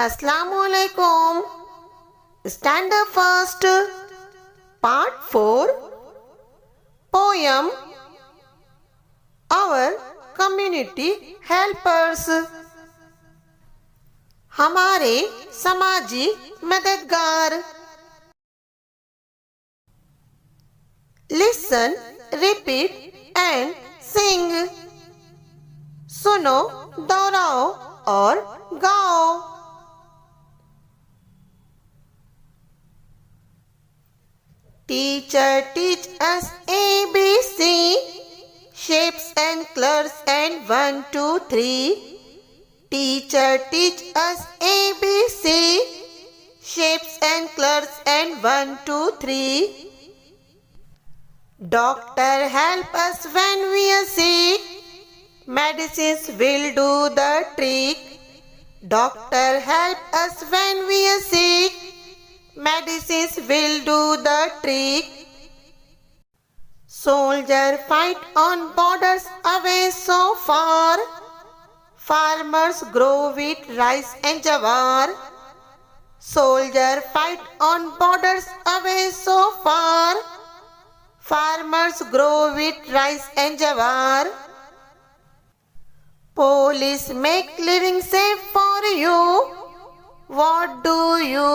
Assalamu alaikum. Stand up first. Part 4. Poem. Our community helpers. ہمارے سماجی مددگار. Listen, repeat and sing. سنو, دوہراؤ اور گاؤ. Teacher teach us ABC, shapes and colors and 1, 2, 3. Teacher teach us ABC, shapes and colors and 1, 2, 3. Doctor help us when we are sick, medicines will do the trick. Doctor help us when we are sick, medicines will do the trick. Soldier fight on borders away so far, farmers grow wheat, rice and jawar. Soldier fight on borders away so far, farmers grow wheat, rice and jawar. Police make living safe for you, what do you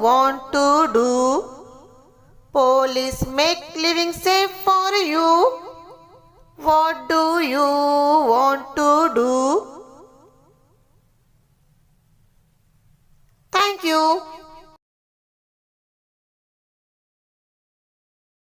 want to do? Police make living safe for you, what do you want to do? Thank you.